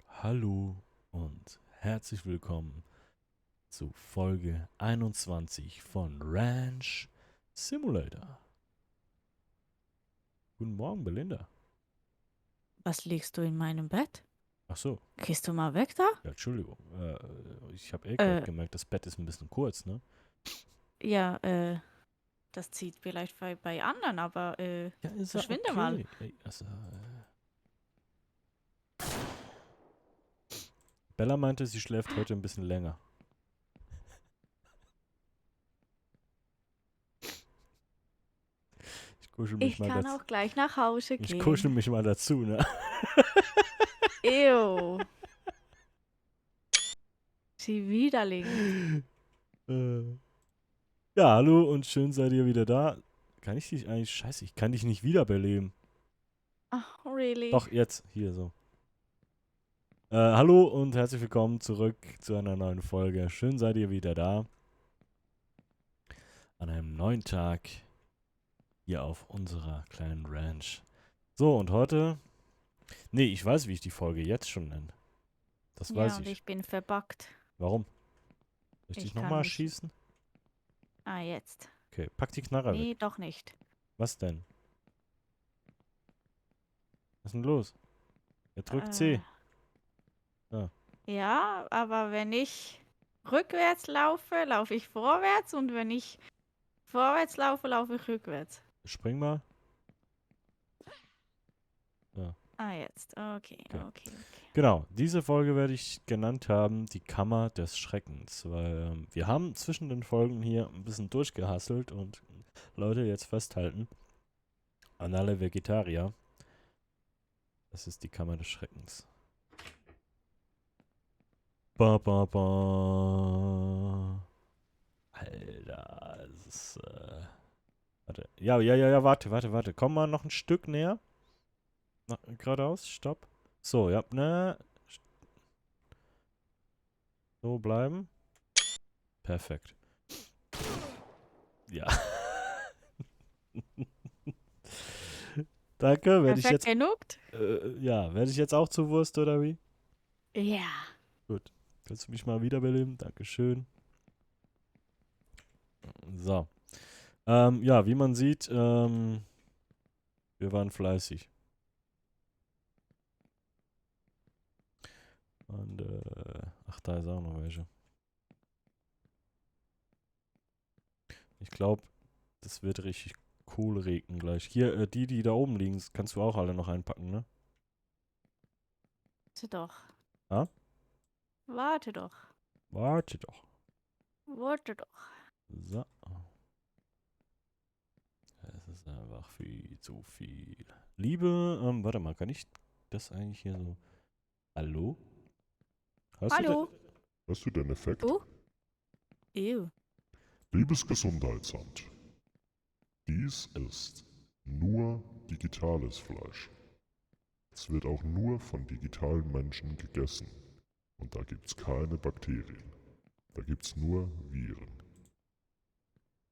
Hallo und herzlich willkommen zu Folge 21 von Ranch Simulator. Guten Morgen, Belinda. Was liegst du in meinem Bett? Ach so, Gehst du mal weg da? ja, Entschuldigung. Ich habe gerade Äh, gemerkt, das Bett ist ein bisschen kurz, ne? ja, das zieht vielleicht bei anderen, aber Ja, ist ja verschwinde mal. okay. Ey, also, Bella meinte, sie schläft heute ein bisschen länger. Ich kuschel mich Ich mal kann dazu. auch gleich nach Hause Ich kuschel gehen. mich mal dazu, ne? Ew. Sie Widerling. Äh, Ja, hallo und schön seid ihr wieder da. Kann ich dich eigentlich, scheiße, ich kann dich nicht wiederbeleben. Ach, really? Doch, jetzt, hier so. Hallo und herzlich willkommen zurück zu einer neuen Folge. Schön seid ihr wieder da. An einem neuen Tag hier auf unserer kleinen Ranch. So, und heute, nee, ich weiß, wie ich die Folge jetzt schon nenne. Das weiß Ja, und ich. ich bin verbuggt. Warum? Soll ich dich Ich kann nochmal mich. schießen? Ah, jetzt. Okay, pack die Knarre weg. Nee, doch nicht. Was denn? Was ist denn los? Er drückt Äh, C. Ah, ja, aber wenn ich rückwärts laufe, laufe ich vorwärts und wenn ich vorwärts laufe, laufe ich rückwärts. spring mal. Ja, Ah, jetzt. Okay, okay. okay, okay. Genau, diese Folge werde ich genannt haben, die Kammer des Schreckens, weil wir haben zwischen den Folgen hier ein bisschen durchgehasselt und Leute, jetzt festhalten, an alle Vegetarier, das ist die Kammer des Schreckens. Ba, ba, ba. Alter, das ist, warte, ja, warte, komm mal noch ein Stück näher, geradeaus, stopp. So, ja, ne, so bleiben, perfekt. Ja. Danke, werde ich Perfekt jetzt genug? ja, werde ich jetzt auch zur Wurst oder wie? Ja. Gut. Kannst du mich mal wiederbeleben? Dankeschön. So. Ja, wie man sieht, wir waren fleißig. Und, ach, da ist auch noch welche. Ich glaube, das wird richtig cool regnen gleich. Hier, die da oben liegen, das kannst du auch alle noch einpacken, ne? Warte doch. Ah? Warte doch. Warte doch. Warte doch. So. Es ist einfach viel zu viel. Liebe, warte mal, kann ich das eigentlich hier so. Hallo? Hast du den? Hallo? Hast du den Effekt? Du? Ew. Liebes Gesundheitsamt, dies ist nur digitales Fleisch. Es wird auch nur von digitalen Menschen gegessen. Und da gibt's keine Bakterien. Da gibt's nur Viren.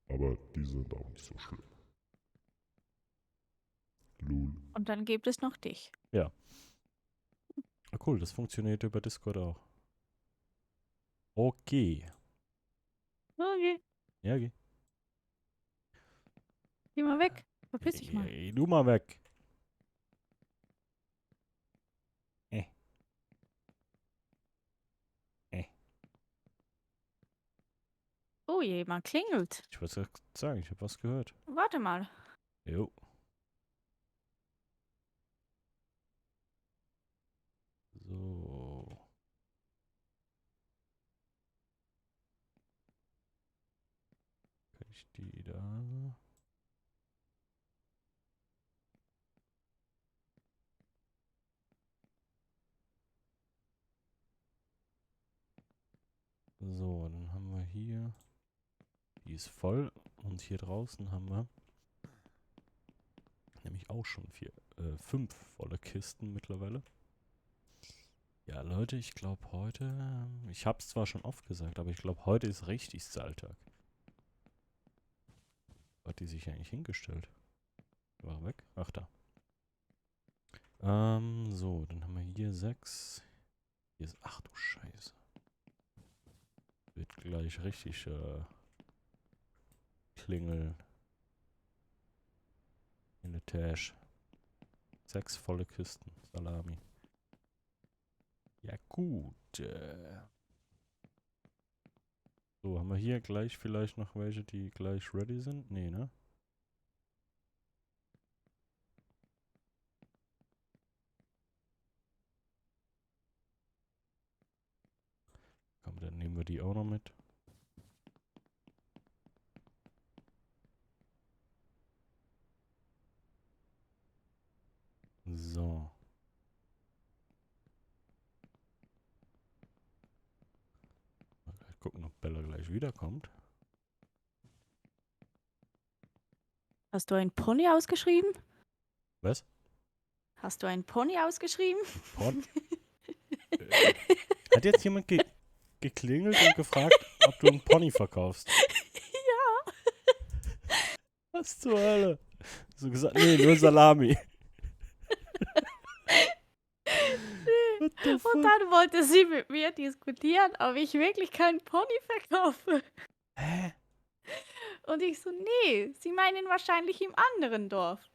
Aber die sind auch nicht so schlimm. Lul. Und dann gibt es noch dich. Ja. Ah, cool, das funktioniert über Discord auch. Okay. Okay. Ja, geh. Geh mal weg. Verpiss dich mal. Geh du mal weg. Äh, äh. Oh, jemand klingelt. Ich wollte sagen, ich habe was gehört. Warte mal. Jo. So. Kann ich die da? So, dann haben wir hier. Die ist voll. Und hier draußen haben wir nämlich auch schon 5 volle Kisten mittlerweile. Ja, Leute, ich glaube heute, ich habe es zwar schon oft gesagt, aber ich glaube heute ist richtig Alltag. Wo hat die sich eigentlich hingestellt? War weg? Ach da. So, dann haben wir hier 6. Hier ist, ach du Scheiße. Wird gleich richtig klingeln. In der Tasche. 6 volle Kisten Salami. Ja gut. So, haben wir hier gleich vielleicht noch welche, die gleich ready sind? Nee, ne? Komm, dann nehmen wir die auch noch mit. So. Mal gleich gucken, ob Bella gleich wiederkommt. Hast du einen Pony ausgeschrieben? Was? Hast du einen Pony ausgeschrieben? Pon Hat jetzt jemand geklingelt und gefragt, ob du einen Pony verkaufst? Ja. Was zur Hölle? So gesagt, nee, nur Salami. What the Und fuck? dann wollte sie mit mir diskutieren, ob ich wirklich keinen Pony verkaufe. Hä? Und ich so, nee, sie meinen wahrscheinlich im anderen Dorf.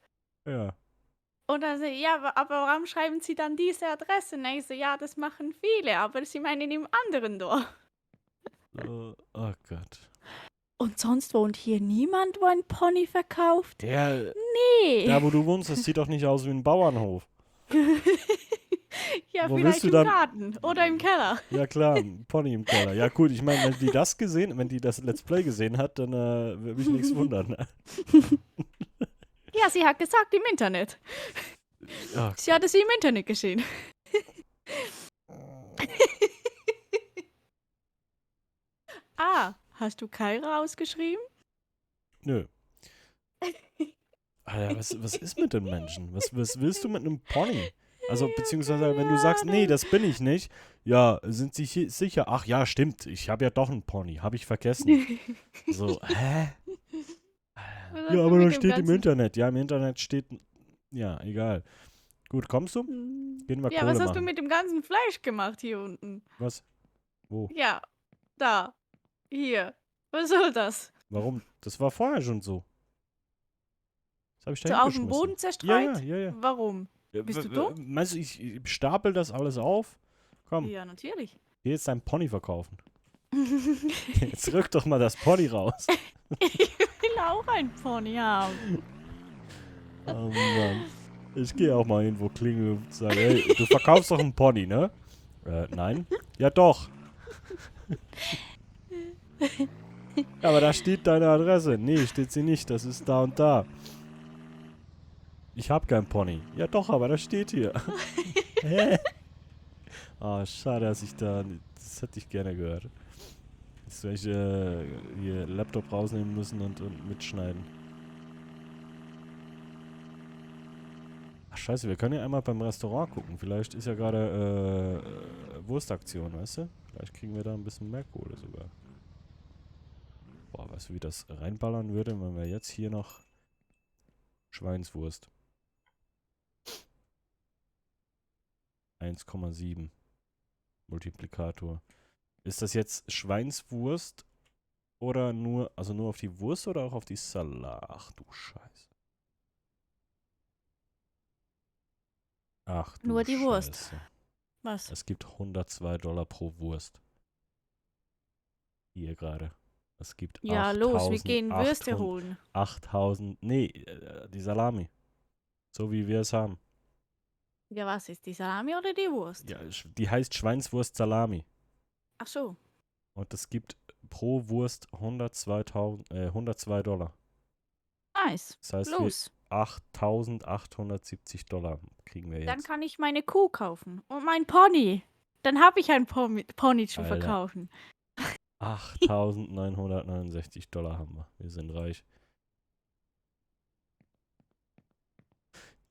Ja. Und dann so, ja, aber warum schreiben sie dann diese Adresse? Und ich so, ja, das machen viele, aber sie meinen im anderen Dorf. So, oh Gott. Und sonst wohnt hier niemand, wo ein Pony verkauft? Der, Nee. da wo du wohnst, das sieht doch nicht aus wie ein Bauernhof. Ja, Wo vielleicht willst du im dann- Garten oder im Keller. Ja klar, ein Pony im Keller. Ja gut, ich meine, wenn die das Let's Play gesehen hat, dann würde mich nichts wundern. Ne? Ja, sie hat gesagt, im Internet. Ja, Sie hat es im Internet gesehen. Ah, hast du Kaira ausgeschrieben? nö. Alter, was ist mit den Menschen? Was willst du mit einem Pony? Also, beziehungsweise, wenn du sagst, nee, das bin ich nicht, ja, sind sie sicher? Ach ja, stimmt, ich habe ja doch einen Pony, habe ich vergessen. So, hä? Was Ja, hast aber du mit das dem steht im ganzen- Internet. Ja, im Internet steht, ja, egal. Gut, kommst du? Gehen wir Ja, Kohle was hast du machen. mit dem ganzen Fleisch gemacht hier unten? Was? Wo? Ja, da. Hier. Was soll das? Warum? Das war vorher schon so. Das habe ich da So auf dem hingeschmissen. Boden Ja, zerstreut? ja, ja. Warum? Ja, Bist du dumm? Meinst du, ich stapel das alles auf? Komm, Ja, natürlich. geh jetzt dein Pony verkaufen. Jetzt rück doch mal das Pony raus. Ich will auch ein Pony haben. Oh Mann. Ich gehe auch mal irgendwo klingeln und sage, hey, du verkaufst doch einen Pony, ne? Nein. Ja doch. Ja, aber da steht deine Adresse. Nee, steht sie nicht. Das ist da und da. Ich hab kein Pony. Ja doch, aber das steht hier. Hä? Ah, schade, dass ich da... Das hätte ich gerne gehört. Jetzt werde ich hier Laptop rausnehmen müssen und mitschneiden. Ach scheiße, wir können ja einmal beim Restaurant gucken. Vielleicht ist ja gerade Wurstaktion, weißt du? Vielleicht kriegen wir da ein bisschen mehr Kohle sogar. Boah, weißt du, wie das reinballern würde, wenn wir jetzt hier noch Schweinswurst. 1,7 Multiplikator. Ist das jetzt Schweinswurst oder nur, also nur auf die Wurst oder auch auf die Salat? Ach du Scheiße. Ach du Nur die Wurst. Scheiße. Was? Es gibt $102 pro Wurst. Hier gerade. Es gibt Ja, los, wir 8.800 gehen Würste holen. 8000, nee, die Salami. So wie wir es haben. Ja, was ist die Salami oder die Wurst? Ja, die heißt Schweinswurst Salami. Ach so. Und es gibt pro Wurst $102. Nice. Das heißt, Los. 8.870 kriegen wir Dann jetzt. kann ich meine Kuh kaufen. Und mein Pony. Dann habe ich ein Pony zu Alter. verkaufen. 8.969 haben wir. Wir sind reich.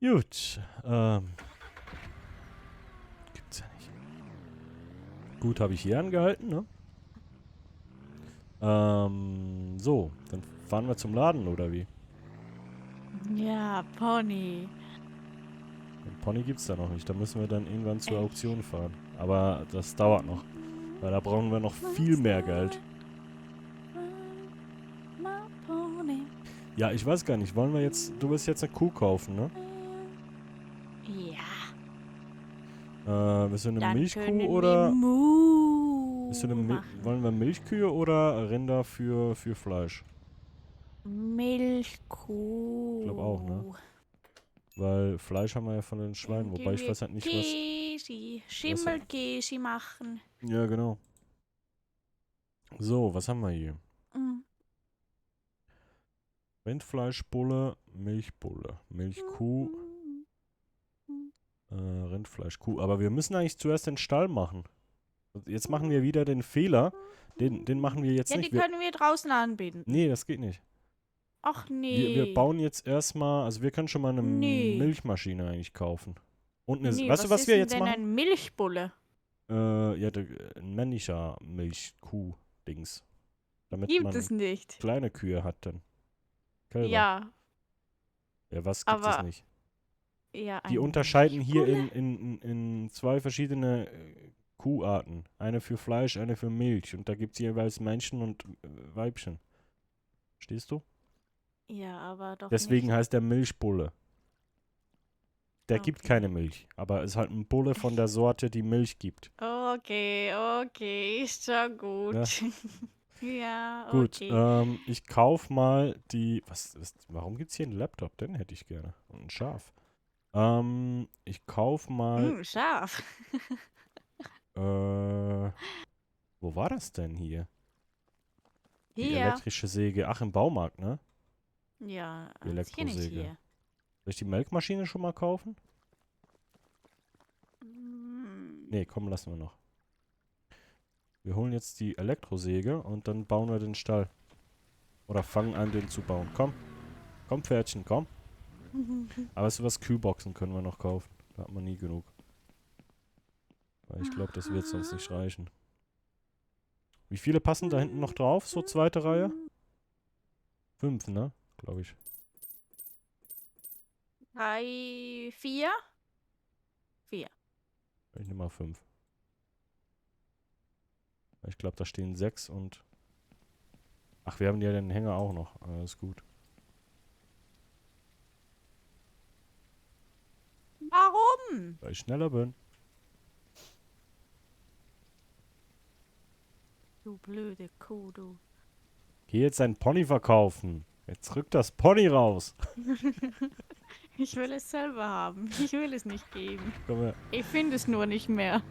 Gut. Gibt's ja nicht. Gut, habe ich hier angehalten, ne? So, dann fahren wir zum Laden, oder wie? Ja, Pony. Ein Pony gibt's da noch nicht. Da müssen wir dann irgendwann zur Auktion fahren. Aber das dauert noch. Weil da brauchen wir noch viel mehr Geld. Ja, ich weiß gar nicht. Wollen wir jetzt... Du willst jetzt eine Kuh kaufen, ne? Ja. Willst du eine Dann Milchkuh können oder... wir Mu Willst du machen. wollen wir Milchkühe oder Rinder für Fleisch? Milchkuh. Ich glaube auch, ne? Weil Fleisch haben wir ja von den Schweinen. Wobei ich weiß halt nicht, was... Käse, Schimmelkäse machen. Ja, genau. So, was haben wir hier? Mm. Rindfleischbulle, Milchbulle, Milchkuh, Rindfleischkuh. Aber wir müssen eigentlich zuerst den Stall machen. Jetzt machen wir wieder den Fehler. Den machen wir jetzt Ja, nicht. die können wir draußen anbinden. Nee, das geht nicht. Ach nee. Wir bauen jetzt erstmal, also wir können schon mal eine Nee. Milchmaschine eigentlich kaufen. Und eine, Nee, weißt du, was ist wir denn jetzt denn machen? ein Milchbulle? Ja, ein männlicher Milchkuh-Dings. Damit Gibt man es nicht. kleine Kühe hat dann. Kälber. Ja, Ja, was gibt es aber nicht? ja. Die ein unterscheiden hier Milchbulle? in zwei verschiedene Kuharten. Eine für Fleisch, eine für Milch. Und da gibt es jeweils Männchen und Weibchen. Verstehst du? Ja, aber doch Deswegen nicht. heißt der Milchbulle. Der gibt Okay. keine Milch, aber ist halt ein Bulle von der Sorte, die Milch gibt. Okay, ist schon gut. Ja. Ja, Gut, okay. ich kauf mal die... warum gibt's hier einen Laptop? Den hätte ich gerne. Und ein Schaf. Ich kauf mal... Scharf. Wo war das denn hier? Die Hier. elektrische Säge. Ach, im Baumarkt, ne? Ja, Die das hier nicht Elektrosäge. hier. Soll ich die Melkmaschine schon mal kaufen? Hm. Nee, komm, lassen wir noch. Wir holen jetzt die Elektrosäge und dann bauen wir den Stall. Oder fangen an, den zu bauen. Komm. Komm, Pferdchen, komm. Aber weißt du was? Kühlboxen können wir noch kaufen. Da hat man nie genug. Weil ich glaube, das wird sonst nicht reichen. Wie viele passen da hinten noch drauf? So zweite Reihe? 5, ne? Glaube ich. 3, 4. Ich nehme mal 5. Ich glaube, da stehen 6 und... Ach, wir haben ja den Hänger auch noch. Alles gut. Warum? Weil ich schneller bin. Du blöde Kuh, du. Geh jetzt dein Pony verkaufen. Jetzt rück das Pony raus. Ich will es selber haben. Ich will es nicht geben. Komm her. Ich finde es nur nicht mehr.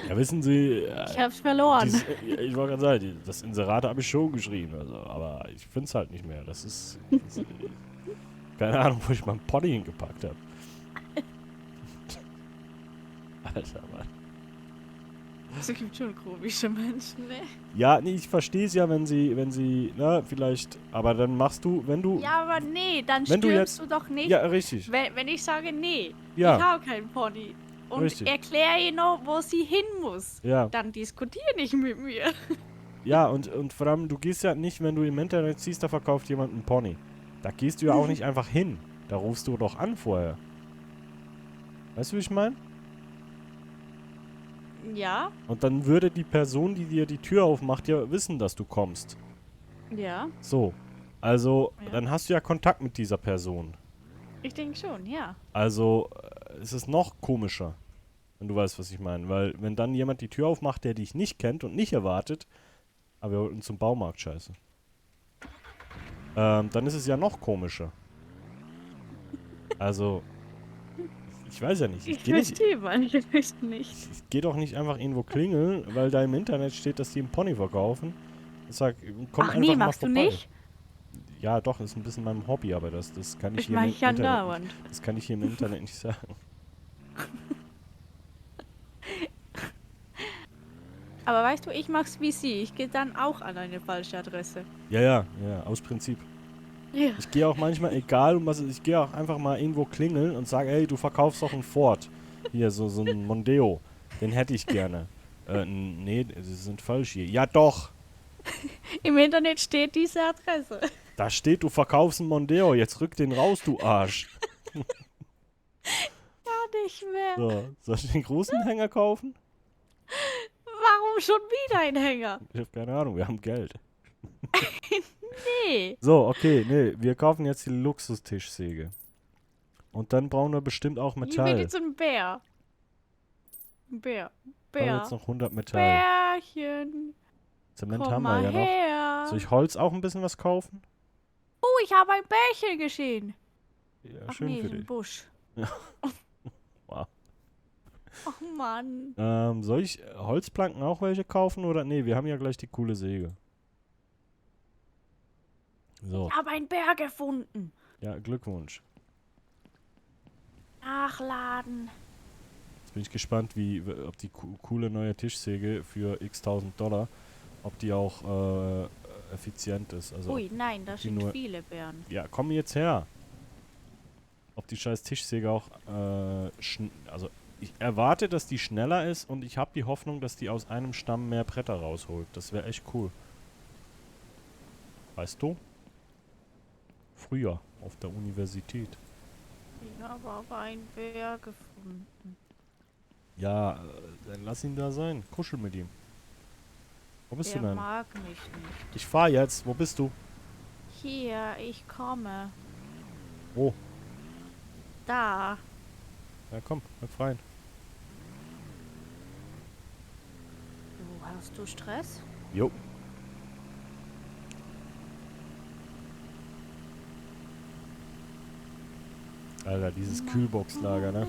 Ja, wissen Sie... Ich hab's verloren. Ich wollte gerade sagen, das Inserat habe ich schon geschrieben. Also, aber ich finde es halt nicht mehr. Das ist keine Ahnung, wo ich meinen Pony hingepackt habe. Alter, Mann. Es gibt schon komische Menschen, ne? Ja, nee, ich verstehe es ja, wenn sie, na, vielleicht, aber dann machst du, wenn du, Ja, aber nee, dann Wenn du stürmst jetzt- du doch nicht. ja, richtig, Wenn ich sage, nee, ich ja, habe keinen Pony und Richtig. erkläre ihr noch, wo sie hin muss, ja, dann diskutier nicht mit mir. ja, und vor allem, du gehst ja nicht, wenn du im Internet siehst, da verkauft jemand einen Pony. Da gehst du ja auch nicht einfach hin. Da rufst du doch an vorher. Weißt du, wie ich meine? Ja, Und dann würde die Person, die dir die Tür aufmacht, ja wissen, dass du kommst. ja, So. Also, Ja. dann hast du ja Kontakt mit dieser Person. ich denke schon, ja. Also, es ist noch komischer, wenn du weißt, was ich meine. Weil, wenn dann jemand die Tür aufmacht, der dich nicht kennt und nicht erwartet, aber wir wollten zum Baumarkt, scheiße. Dann ist es ja noch komischer. Also, ich weiß ja nicht. Ich verstehe manches nicht. Ich geh doch nicht einfach irgendwo klingeln, weil da im Internet steht, dass die einen Pony verkaufen. Ich sag, komm Ach einfach nee, mal machst du vorbei. nicht? Ja, doch, ist ein bisschen mein Hobby, aber das kann ich Ich hier mache im ich ja Internet dauernd. das kann ich hier im Internet nicht sagen. Aber weißt du, ich mach's wie sie. Ich gehe dann auch an eine falsche Adresse. Ja, aus Prinzip. Ja. Ich gehe auch manchmal, egal um was, ich gehe auch einfach mal irgendwo klingeln und sage, ey, du verkaufst doch einen Ford. Hier, so ein Mondeo. Den hätte ich gerne. Nee, sie sind falsch hier. Ja, doch. Im Internet steht diese Adresse. Da steht, du verkaufst einen Mondeo. Jetzt rück den raus, du Arsch. Ja, nicht mehr. So, soll ich den großen Hänger kaufen? Warum schon wieder ein Hänger? Ich habe keine Ahnung, wir haben Geld. Nee. So, okay, nee, wir kaufen jetzt die Luxustischsäge. Und dann brauchen wir bestimmt auch Hier wird Metall. jetzt ein Bär. Ein Bär. Wir haben jetzt Bär. noch 100 Metall. Bärchen. Zement Komm haben wir mal ja noch. her. Soll ich Holz auch ein bisschen was kaufen? Oh, ich habe ein Bärchen gesehen. Ja, Ach schön nee, für ist ein dich. Busch. Wow. Ach Mann. Soll ich Holzplanken auch welche kaufen oder? Nee, wir haben ja gleich die coole Säge. So, Ich habe einen Bär gefunden. ja, Glückwunsch. Nachladen. Jetzt bin ich gespannt, ob die coole neue Tischsäge für x tausend $, ob die auch effizient ist. Also, Ui, nein, da die sind nur- viele Bären. ja, komm jetzt her. Ob die scheiß Tischsäge auch, also ich erwarte, dass die schneller ist und ich habe die Hoffnung, dass die aus einem Stamm mehr Bretter rausholt. Das wäre echt cool. Weißt du? Früher auf der Universität. Ich habe aber einen Bär gefunden. Ja, dann lass ihn da sein. Kuschel mit ihm. Wo bist Der du denn? mag mich nicht. Ich fahr jetzt. Wo bist du? Hier, ich komme. Wo? Da. Ja, komm, bleib rein. Du, hast du Stress? Jo. Alter, dieses Kühlboxlager, ne?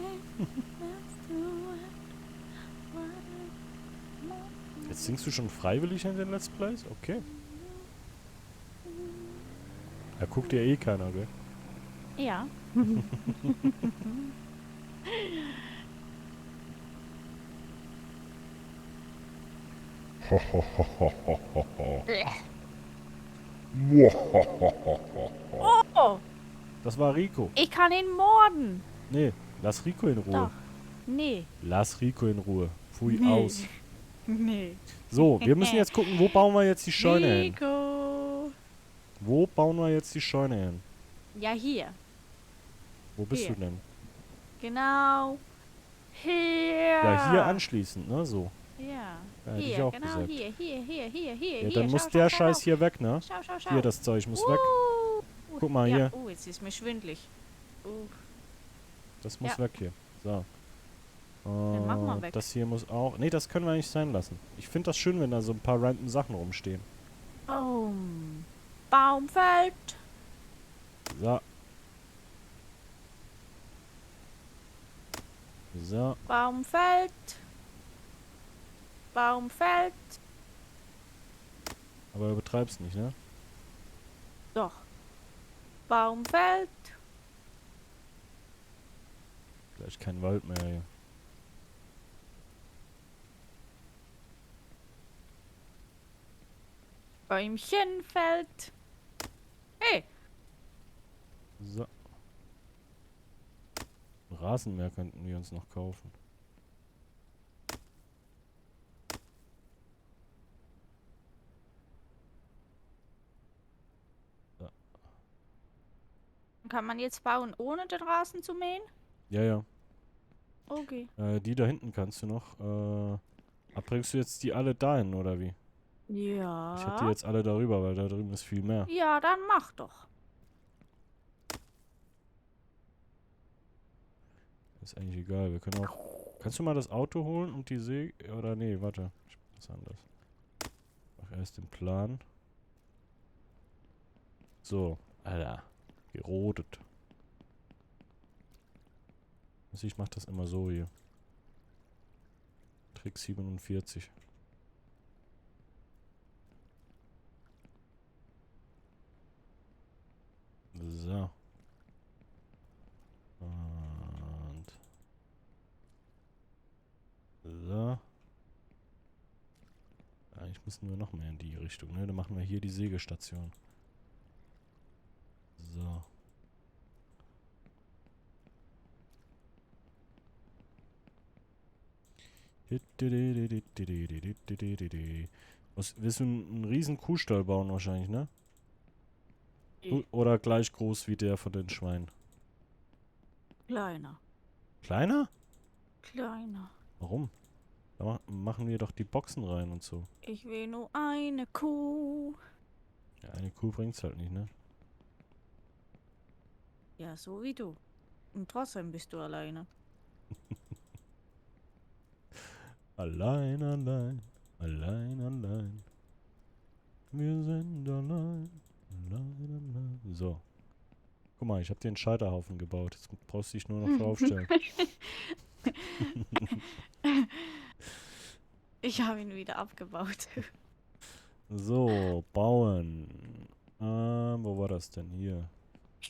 Jetzt singst du schon freiwillig in den Let's Plays? Okay. Da guckt ja eh keiner, gell? Ja. Oh, Das war Rico. ich kann ihn morden. Nee, lass Rico in Ruhe. Doch. Nee. Lass Rico in Ruhe. Pfui, Nee. aus. Nee. So, wir müssen jetzt gucken, wo bauen wir jetzt die Scheune hin? Rico. Wo bauen wir jetzt die Scheune hin? Ja, hier. Wo bist Hier. du denn? Genau. Hier. Ja, hier anschließend, ne? So. Ja. Ja, hätte ich Hier, auch genau gesagt. hier. Ja, Hier. dann muss Schau, der schau, Scheiß schau. hier weg, ne? Schau, schau, schau. Hier, das Zeug muss weg. Guck mal ja. hier. Oh, jetzt ist mir schwindlig. Das muss Ja. weg hier. So. mach mal weg. Das hier muss auch... Nee, das können wir nicht sein lassen. Ich finde das schön, wenn da so ein paar random Sachen rumstehen. Baum fällt. So. So. Baum fällt. Baum fällt. Aber übertreib's nicht, ne? Doch. Baum fällt. Gleich kein Wald mehr hier. Bäumchen fällt. Hey. So. Ein Rasenmäher könnten wir uns noch kaufen. Kann man jetzt bauen, ohne den Rasen zu mähen? Ja, ja. Okay. Die da hinten kannst du noch. Bringst du jetzt die alle dahin, oder wie? Ja. Ich hätte die jetzt alle darüber, weil da drüben ist viel mehr. Ja, dann mach doch. Ist eigentlich egal. Wir können auch. Kannst du mal das Auto holen und die Säge. Oder nee, warte. Ich mach das anders. Mach erst den Plan. So, Alter. Gerodet. Also ich mach das immer so hier. Trick 47. So. Und so. Eigentlich müssen wir noch mehr in die Richtung, ne? Dann machen wir hier die Sägestation. So. Was, willst du einen riesen Kuhstall bauen wahrscheinlich, ne? Oder gleich groß wie der von den Schweinen? Kleiner. Kleiner? Kleiner. Warum? Da machen wir doch die Boxen rein und so. Ich will nur eine Kuh. Ja, eine Kuh bringt's halt nicht, ne? Ja, so wie du. Und trotzdem bist du alleine. Allein, allein, allein, allein. Wir sind allein, allein, allein. So. Guck mal, ich habe dir einen Scheiterhaufen gebaut. Jetzt brauchst du dich nur noch draufstellen. Ich habe ihn wieder abgebaut. So, bauen. Wo war das denn? Hier.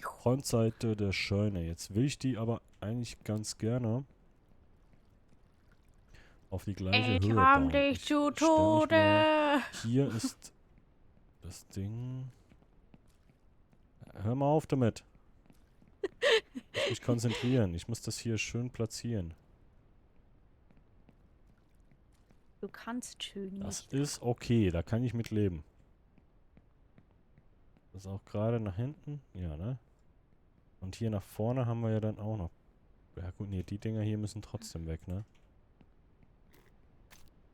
Frontseite der Scheune. Jetzt will ich die aber eigentlich ganz gerne auf die gleiche Ich Höhe ramm bauen. dich Ich zu stell mich mal. Tode. Hier ist das Ding. Hör mal auf damit. Ich muss mich konzentrieren. Ich muss das hier schön platzieren. Du kannst schön Das nicht. ist okay. Da kann ich mit leben. Das auch gerade nach hinten. Ja, ne? Und hier nach vorne haben wir ja dann auch noch. Ja gut, nee, die Dinger hier müssen trotzdem weg, ne?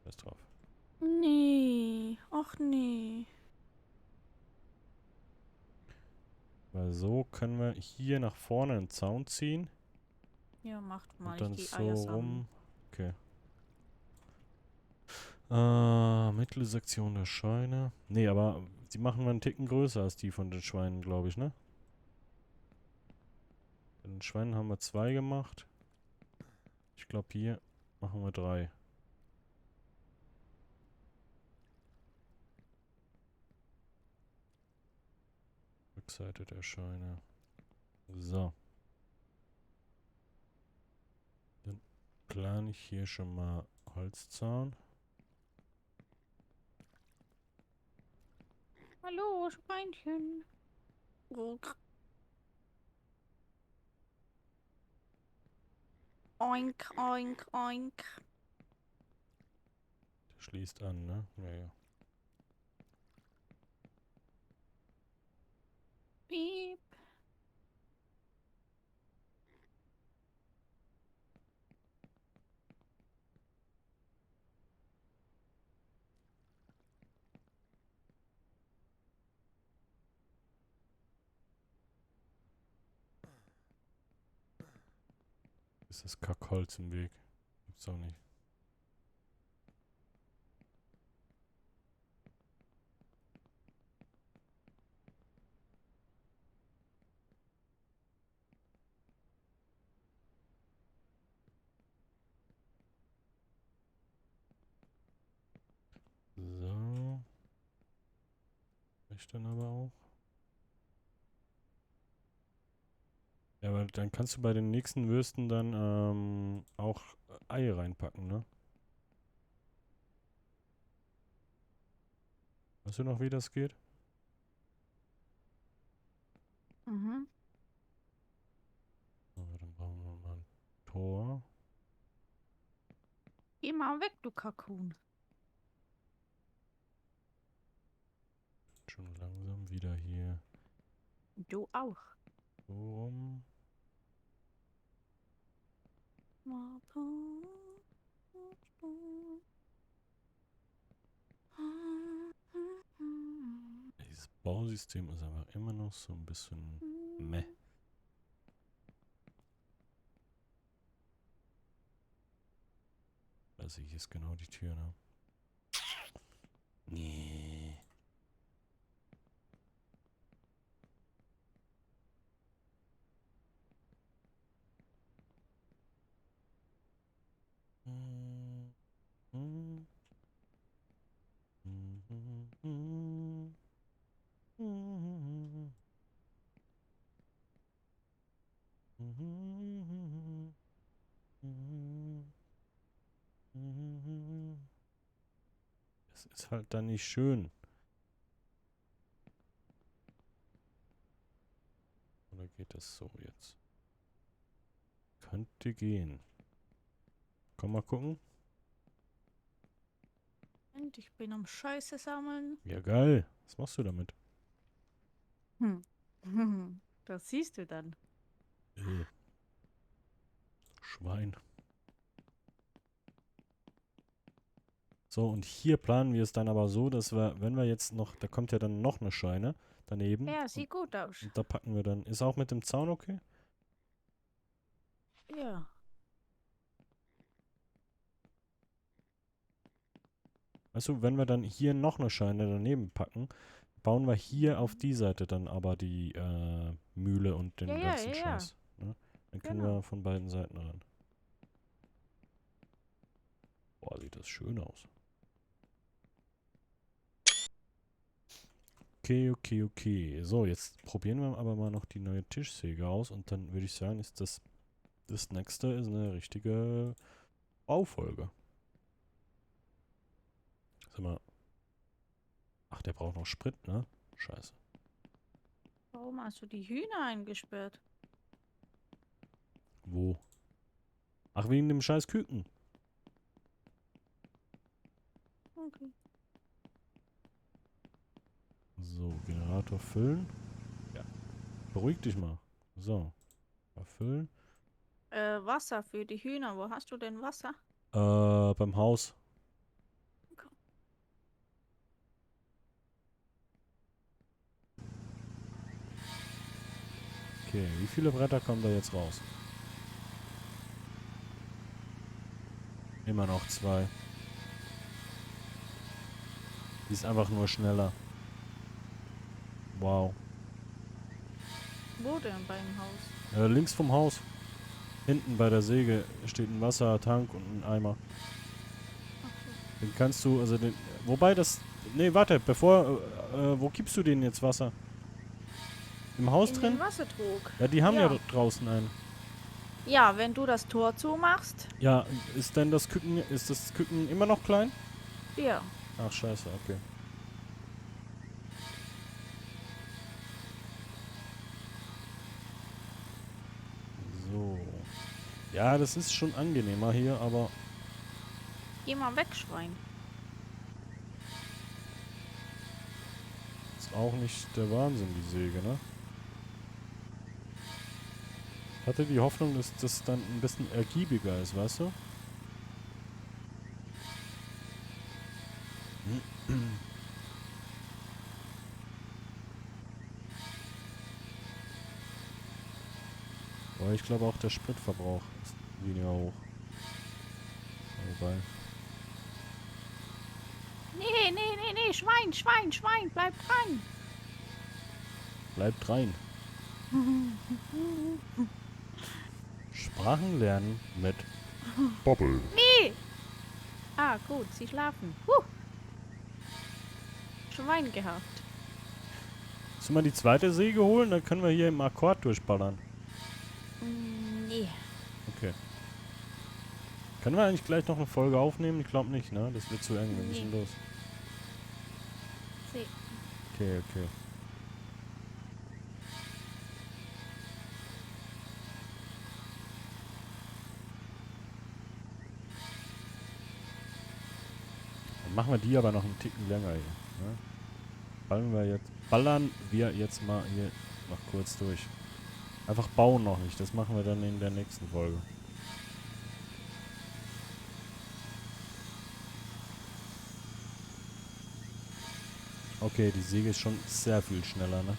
Scheiß drauf. Nee. Ach nee. Weil so können wir hier nach vorne einen Zaun ziehen. Ja, macht mal. Und Ich dann geh so Eier sammeln. rum. Okay. Mittelsektion der Scheune. Nee, aber die machen wir einen Ticken größer als die von den Schweinen, glaube ich, ne? Bei den Schweinen haben wir 2 gemacht. Ich glaube, hier machen wir 3. Rückseite der Scheune. So. Dann plane ich hier schon mal Holzzaun. Hallo, Schweinchen. Oink, oink, oink. Der schließt an, ne? Ja, ja. Piep. Ist das Kackholz im Weg? Gibt's auch nicht. So. Ich dann aber auch. Ja, aber dann kannst du bei den nächsten Würsten dann auch Ei reinpacken, ne? Weißt du noch, wie das geht? Mhm. So, dann brauchen wir mal ein Tor. Geh mal weg, du Kakun. Schon langsam wieder hier Du auch. so rum. Dieses Bausystem ist aber immer noch so ein bisschen meh. Also hier ist genau die Tür, ne? Nee. Das ist halt dann nicht schön. Oder geht das so jetzt? Könnte gehen. Komm mal gucken. Und ich bin am Scheiße sammeln. Ja, geil. Was machst du damit? Das siehst du dann. Schwein. So, und hier planen wir es dann aber so, dass wir, wenn wir jetzt noch, da kommt ja dann noch eine Scheune daneben. Ja, sieht gut aus. Und da packen wir dann. Ist auch mit dem Zaun okay? Ja. Weißt du, wenn wir dann hier noch eine Scheune daneben packen, bauen wir hier auf Mhm. die Seite dann aber die Mühle und den Ja, ja, ganzen ja, ja. Scheiß. Ne? Dann können Genau. wir von beiden Seiten ran. Boah, sieht das schön aus. Okay, okay, okay. So, jetzt probieren wir aber mal noch die neue Tischsäge aus und dann würde ich sagen, ist das nächste ist eine richtige Baufolge. Sag mal. Ach, der braucht noch Sprit, ne? Scheiße. Warum hast du die Hühner eingesperrt? Wo? Ach, wegen dem scheiß Küken. Okay. So, Generator füllen. Ja. Beruhig dich mal. So. Füllen. Wasser für die Hühner. Wo hast du denn Wasser? Beim Haus. Okay. Okay, wie viele Bretter kommen da jetzt raus? Immer noch 2. Die ist einfach nur schneller. Wow. Wo denn beim Haus? Links vom Haus. Hinten bei der Säge steht ein Wassertank und ein Eimer. Ach Den kannst du, also den. Wobei das. Nee, warte, bevor. Wo gibst du denen jetzt Wasser? Im so. Haus In drin? den Wassertrog. Ja, die haben ja Ja. draußen einen. Ja, wenn du das Tor zumachst. Ja, ist denn das Küken. Ist das Küken immer noch klein? Ja. Ach, scheiße, okay. So. Ja, das ist schon angenehmer hier, aber. Geh mal weg, Schwein. Ist auch nicht der Wahnsinn, die Säge, ne? Ich hatte die Hoffnung, dass das dann ein bisschen ergiebiger ist, weißt du? Aber ich glaube auch der Spritverbrauch ist weniger hoch. Wobei. Nee, nee, nee, nee. Schwein, Schwein, Schwein. Bleib dran. Bleibt rein. Sprachen lernen mit. Bubble. Nee. Ah, gut. Sie schlafen. Schwein gehabt. Sollen wir mal die zweite Säge holen? Dann können wir hier im Akkord durchballern. Nee. Okay. Können wir eigentlich gleich noch eine Folge aufnehmen? Ich glaube nicht, ne? Das wird zu eng. Wir Nee. müssen los. See. Okay, okay. Dann machen wir die aber noch einen Ticken länger hier. Ne? Ballern wir jetzt mal hier noch kurz durch. Einfach bauen noch nicht. Das machen wir dann in der nächsten Folge. Okay, die Säge ist schon sehr viel schneller, ne?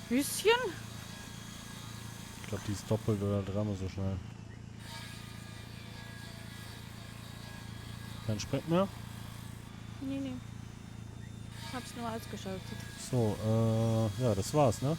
Bisschen? Ich glaube, die ist doppelt oder dreimal so schnell. Kein Sprit mehr? Nee, nee. Hab's nur ausgeschaltet. So, ja, das war's, ne?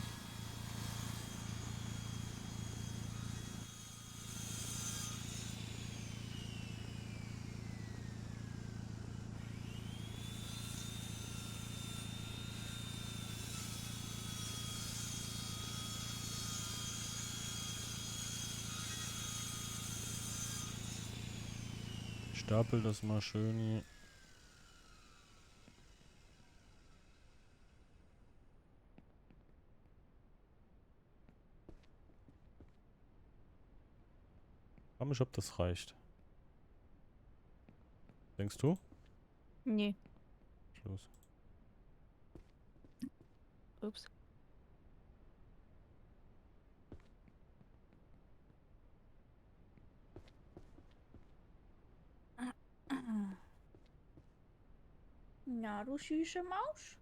Ich stapel das mal schön hier. Frag mich, ob das reicht. Denkst du? Nee. Schluss. Ups. Na, du süße Maus.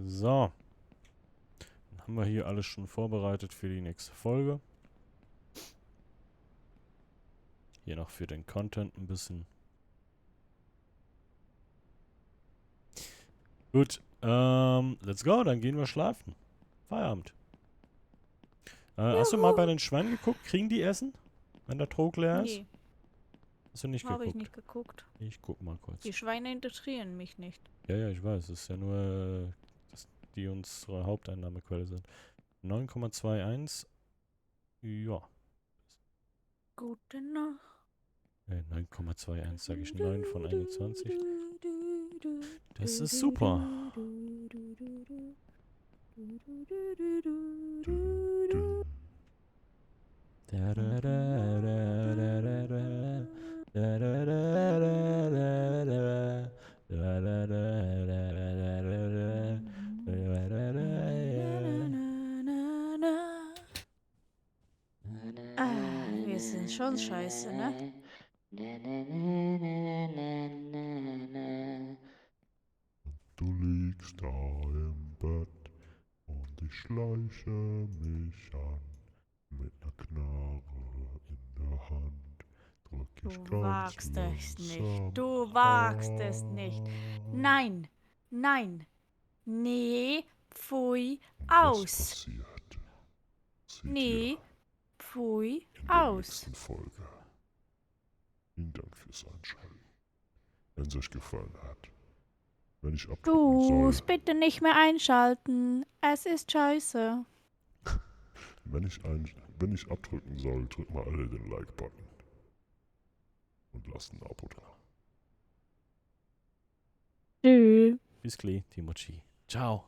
So. Dann haben wir hier alles schon vorbereitet für die nächste Folge. Hier noch für den Content ein bisschen. Gut, let's go, dann gehen wir schlafen. Feierabend. Hast du mal bei den Schweinen geguckt? Kriegen die Essen, wenn der Trog leer ist? Nee, Hast du nicht habe ich geguckt? nicht geguckt. Ich guck mal kurz. Die Schweine interessieren mich nicht. Ja, ich weiß. Es ist ja nur, dass die unsere Haupteinnahmequelle sind. 9,21. Ja. Gute Nacht. 9,21 sage ich. 9 von 21. Das ist super. Da, da, da, da, da, da, da. Da, da, da, da, da, da. Da, da, da, da, da, da, da. Da, da, da, Wir sind schon scheiße, ne? Du liegst da im Bett und ich schleiche mich an. Mit ner Knarre in der Hand drück ich Du ganz wagst es nicht. langsam Du wagst es nicht. Nein, nein. Nee, pfui, Und was aus. passiert, seht Nee, ihr pfui, in der aus. nächsten Folge. Vielen Dank fürs Einschalten. Wenn es euch gefallen hat. Wenn ich abdrücken soll, Bitte nicht mehr einschalten. Es ist scheiße. wenn ich abdrücken soll, drückt mal alle den Like-Button. Und lasst ein Abo da. Tschüss. Bis gleich, Timochi. Ciao.